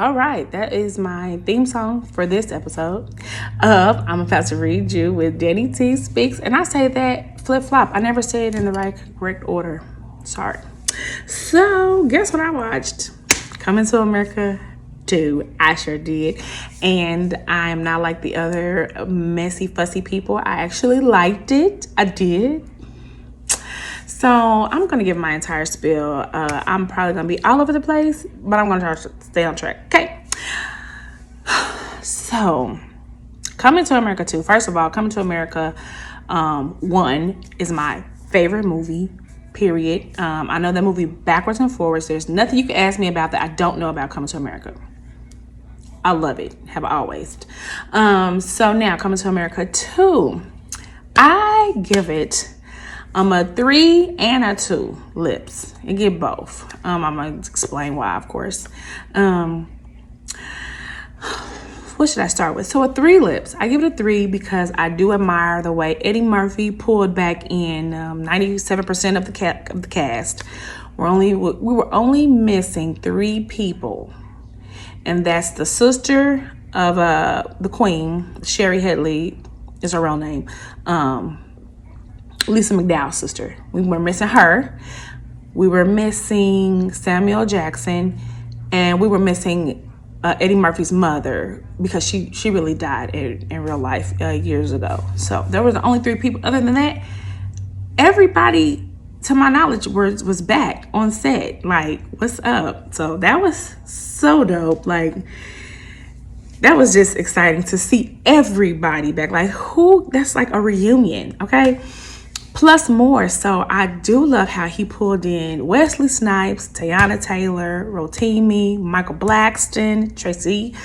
All right, that is my theme song for this episode of I'm About to Read You with Danny T Speaks. And I say that flip flop. I never say it in the correct order. Sorry. So, guess what I watched? Coming to America 2. I sure did. And I'm not like the other messy, fussy people. I actually liked it. I did. So I'm going to give my entire spiel. I'm probably going to be all over the place, but I'm going to try to stay on track. Okay. So Coming to America 2. First of all, Coming to America 1 is my favorite movie, period. I know that movie backwards and forwards. There's nothing you can ask me about that I don't know about Coming to America. I love it. Have always. So now Coming to America 2. I give it a 3 and a 2 lips. And get both. I'm going to explain why, of course. What should I start with? So a 3 lips. I give it a 3 because I do admire the way Eddie Murphy pulled back in 97% of the cast. We were only missing 3 people. And that's the sister of the queen, Sherry Headley is her real name. Lisa McDowell's sister. We were missing her. We were missing Samuel Jackson, and we were missing Eddie Murphy's mother because she really died in real life years ago. So there was the only 3 people. Other than that, everybody, to my knowledge, was back on set. Like, what's up? So that was so dope. Like, that was just exciting to see everybody back. Like, that's like a reunion, okay? Plus more. So I do love how he pulled in Wesley Snipes, Teyana Taylor, Rotimi, Michael Blackston, Tracy,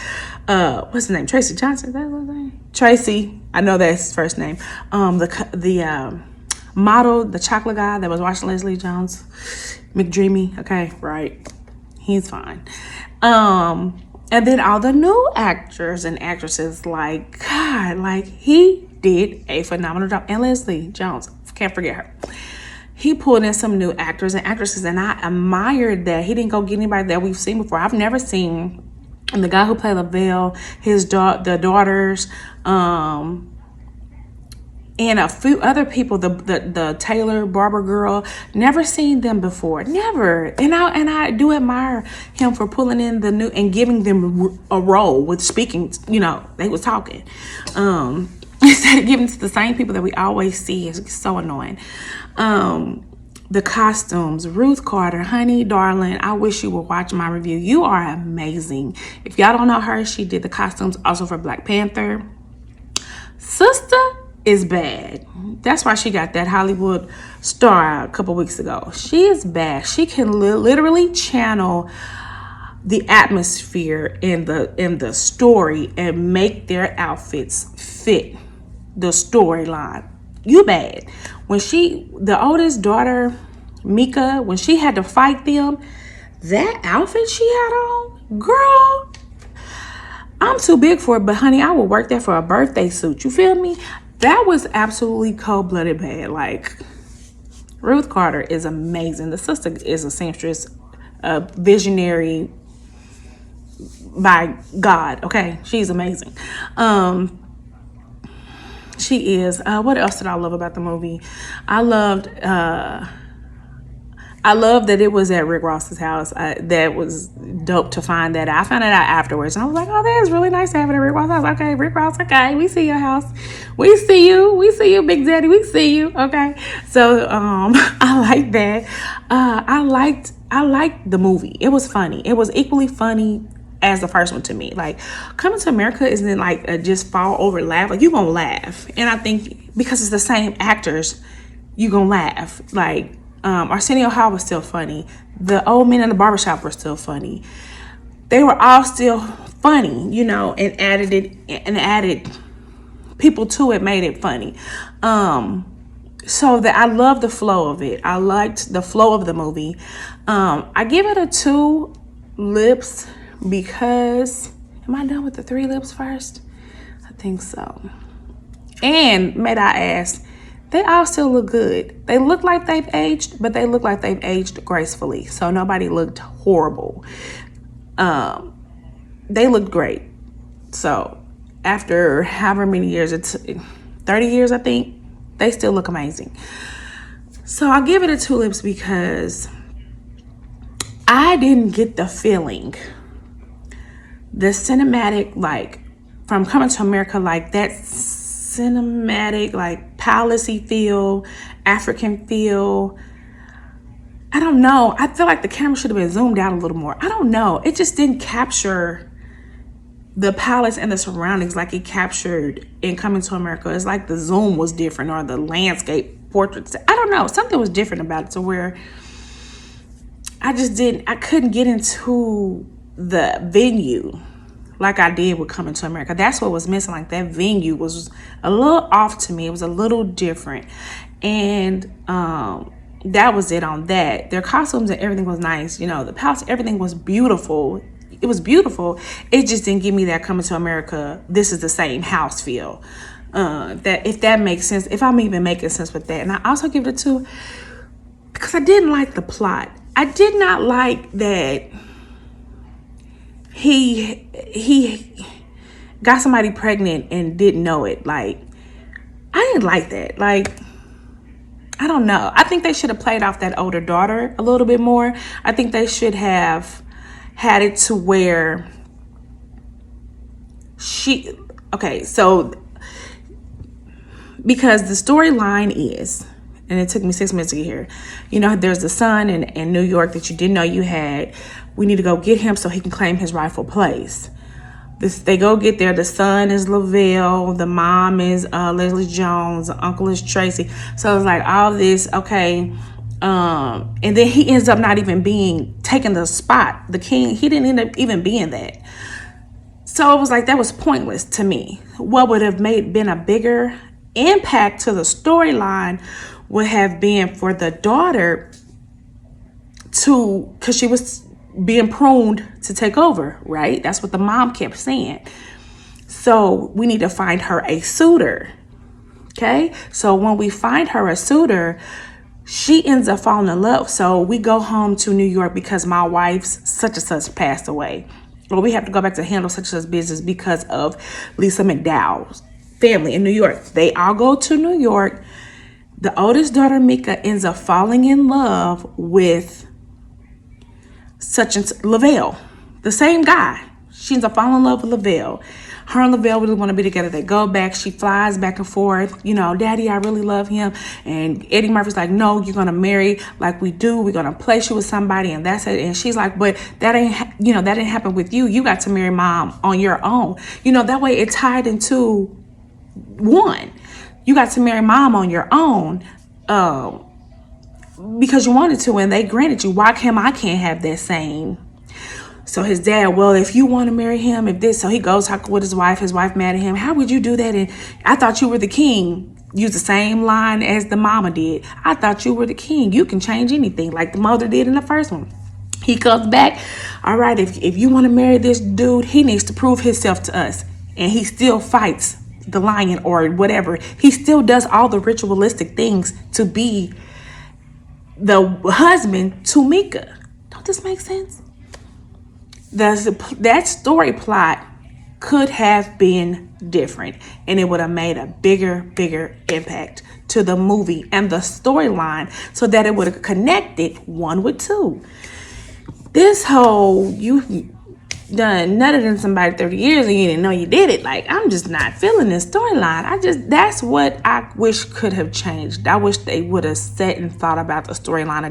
what's his name? Tracy Johnson, is that his name? Tracy, I know that's his first name. The model, the chocolate guy that was watching Leslie Jones, McDreamy, okay, right. He's fine. And then all the new actors and actresses, like, God, like, he did a phenomenal job. And Leslie Jones, can't forget her. He pulled in some new actors and actresses, and I admired that. He didn't go get anybody that we've seen before. I've never seen the guy who played Lavelle, the daughters, and a few other people, the Taylor Barber girl, never seen them before, never. And I do admire him for pulling in the new and giving them a role with speaking. You know, they was talking. Instead of giving to the same people that we always see. It's so annoying. The costumes, Ruth Carter, honey, darling, I wish you would watch my review. You are amazing. If y'all don't know her, she did the costumes also for Black Panther. Sister is bad. That's why she got that Hollywood star a couple weeks ago. She is bad. She can literally channel the atmosphere in the story and make their outfits fit the storyline. You bad. When the oldest daughter, Mika, when she had to fight them, that outfit she had on, girl, I'm too big for it, but honey, I would work that for a birthday suit. You feel me? That was absolutely cold-blooded bad. Like, Ruth Carter is amazing. The sister is a seamstress, a visionary by God, okay? She's amazing. She is. What else did I love about the movie? I loved that it was at Rick Ross's house. That was dope to find that out. I found it out afterwards, and I was like, oh, that is really nice to have it at Rick Ross's house. Okay, Rick Ross, okay, we see your house. We see you, Big Daddy, we see you, okay? So, I like that. I liked the movie. It was funny. It was equally funny as the first one to me. Like, Coming to America isn't like a just fall over laugh. Like, you gonna laugh. And I think because it's the same actors, you gonna laugh. Like, Arsenio Hall was still funny. The old men in the barbershop were still funny. They were all still funny, you know, and added people to it, made it funny. So that I love the flow of it. I liked the flow of the movie. I give it a 2 lips because, am I done with the 3 lips first? I think so. And may I ask, they all still look good. They look like they've aged, but they look like they've aged gracefully. So nobody looked horrible. they looked great. So after however many years, 30 years, I think, they still look amazing. So I'll give it a tulips because I didn't get the feeling, the cinematic, like from Coming to America, like that cinematic, like palacey feel, African feel. I don't know. I feel like the camera should have been zoomed out a little more. I don't know. It just didn't capture the palace and the surroundings like it captured in Coming to America. It's like the zoom was different, or the landscape portraits. I don't know. Something was different about it, to where I couldn't get into the venue like I did with Coming to America. That's what was missing. Like, that venue was a little off to me. It was a little different. And that was it on that. Their costumes and everything was nice. You know, the palace, everything was beautiful. It was beautiful. It just didn't give me that Coming to America, this is the same house feel. That, if that makes sense, if I'm even making sense with that. And I also give it a 2 because I didn't like the plot. I did not like that he got somebody pregnant and didn't know it. Like, I didn't like that. Like, I don't know. I think they should have played off that older daughter a little bit more. I think they should have had it to where so because the storyline is, and it took me 6 minutes to get here, you know, there's the son in New York that you didn't know you had. We need to go get him so he can claim his rightful place. They go get there. The son is Lavelle. The mom is Leslie Jones. The uncle is Tracy. So it's like all this, okay. And then he ends up not even taking the spot. The king, he didn't end up even being that. So it was like, that was pointless to me. What would have been a bigger impact to the storyline would have been for the daughter because she was being pruned to take over, right? That's what the mom kept saying. So we need to find her a suitor. Okay. So when we find her a suitor, she ends up falling in love. So we go home to New York because my wife's such and such passed away. Or we have to go back to handle such and such business because of Lisa McDowell's family in New York. They all go to New York. The oldest daughter, Mika, ends up falling in love with such and Lavelle, the same guy. She ends up falling in love with Lavelle. Her and Lavelle really want to be together. They go back. She flies back and forth. You know, Daddy, I really love him. And Eddie Murphy's like, no, you're going to marry like we do. We're going to place you with somebody. And that's it. And she's like, but that that didn't happen with you. You got to marry Mom on your own. You know, that way it tied into one. You got to marry Mom on your own. Because you wanted to, and they granted you. Why I can't have that same? So his dad, well, if you want to marry him, so he goes talk with his wife mad at him. How would you do that? And I thought you were the king. Use the same line as the mama did. I thought you were the king. You can change anything, like the mother did in the first one. He comes back. All right, if you want to marry this dude, he needs to prove himself to us. And he still fights the lion or whatever. He still does all the ritualistic things to be the husband to Mika. Don't this make sense? That story plot could have been different, and it would have made a bigger impact to the movie and the storyline, so that it would have connected one with two. This whole you done nutted in somebody 30 years and you didn't know you did it. Like, I'm just not feeling this storyline. That's what I wish could have changed. I wish they would have sat and thought about the storyline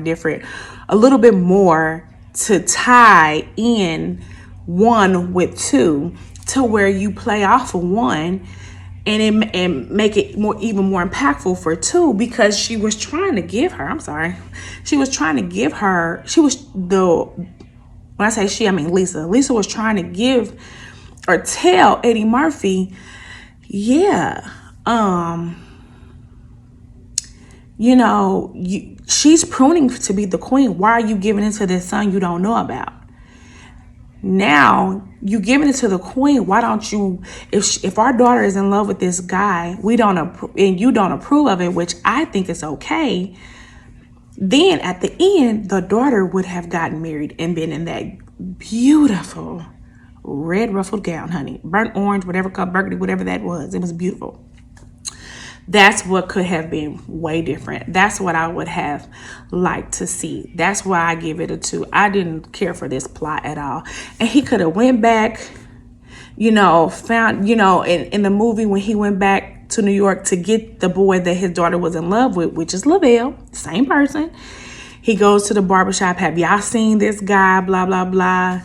a little bit more, to tie in one with two, to where you play off of one and make it even more impactful for two, because she was trying to give her, when I say she, I mean Lisa. Lisa was trying to give or tell Eddie Murphy, she's pruning to be the queen. Why are you giving it to this son you don't know about? Now you giving it to the queen. Why don't you? If our daughter is in love with this guy, and you don't approve of it, which I think is okay. Then at the end, the daughter would have gotten married and been in that beautiful red ruffled gown, honey. Burnt orange, whatever color, burgundy, whatever that was. It was beautiful. That's what could have been way different. That's what I would have liked to see. That's why I give it a 2. I didn't care for this plot at all. And he could have went back, found, in the movie when he went back to New York to get the boy that his daughter was in love with, which is Lavelle, same person. He goes to the barbershop. Have y'all seen this guy? Blah, blah, blah.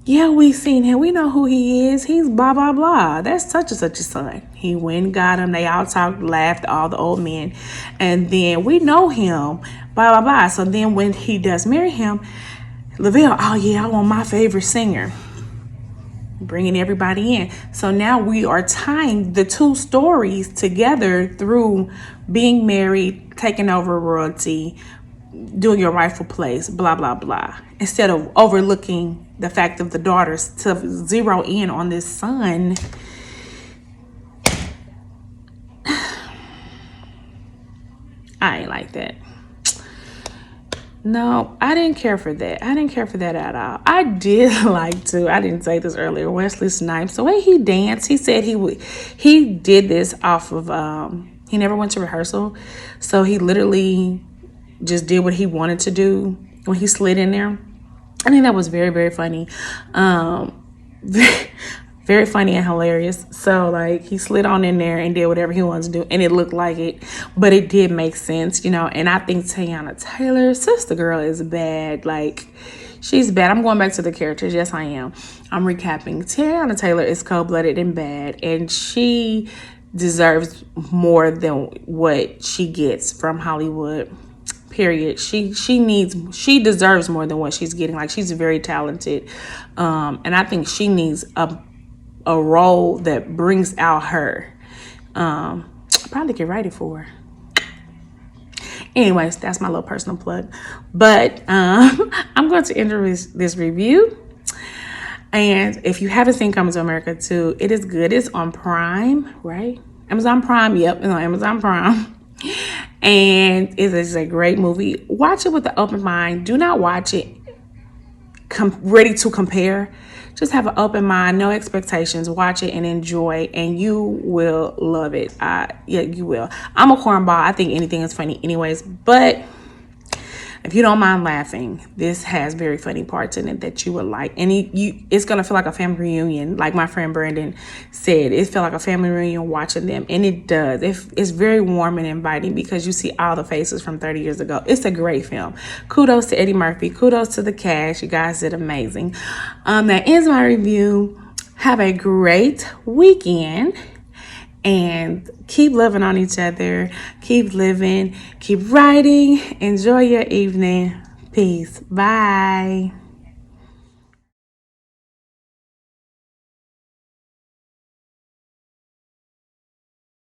Yeah, we seen him. We know who he is. He's blah, blah, blah. That's such and such a son. He went and got him. They all talked, laughed, all the old men. And then we know him, blah, blah, blah. So then when he does marry him, Lavelle, oh yeah, I want my favorite singer. Bringing everybody in. So now we are tying the 2 stories together through being married, taking over royalty, doing your rightful place, blah, blah, blah. Instead of overlooking the fact of the daughters to zero in on this son. I ain't like that. No, I didn't care for that. I didn't care for that at all. I did like to, I didn't say this earlier, Wesley Snipes, the way he danced, he said he did this off of, he never went to rehearsal. So he literally just did what he wanted to do when he slid in there. I think that was very, very funny. Very funny and hilarious. So like he slid on in there and did whatever he wanted to do, and it looked like it, but it did make sense, and I think Teyana Taylor, sister girl, is bad. Like, she's bad. I'm going back to the characters. Yes, I am. I'm recapping. Teyana Taylor is cold-blooded and bad, and she deserves more than what she gets from Hollywood. Period. She deserves more than what she's getting. Like, she's very talented, and I think she needs a role that brings out her. I'll probably get ready for her. Anyways, that's my little personal plug. But I'm going to enter this review. And if you haven't seen Coming to America 2, it is good. It's on Prime, right? Amazon Prime. Yep, it's on Amazon Prime. And it is a great movie. Watch it with an open mind. Do not watch it ready to compare. Just have an open mind, no expectations. Watch it and enjoy, and you will love it. Yeah, you will. I'm a cornball. I think anything is funny anyways, but if you don't mind laughing, this has very funny parts in it that you would like. And it's going to feel like a family reunion. Like my friend Brandon said, it felt like a family reunion watching them. And it does. It's very warm and inviting because you see all the faces from 30 years ago. It's a great film. Kudos to Eddie Murphy. Kudos to the cast. You guys did amazing. That ends my review. Have a great weekend. And keep loving on each other. Keep living. Keep writing. Enjoy your evening. Peace. Bye.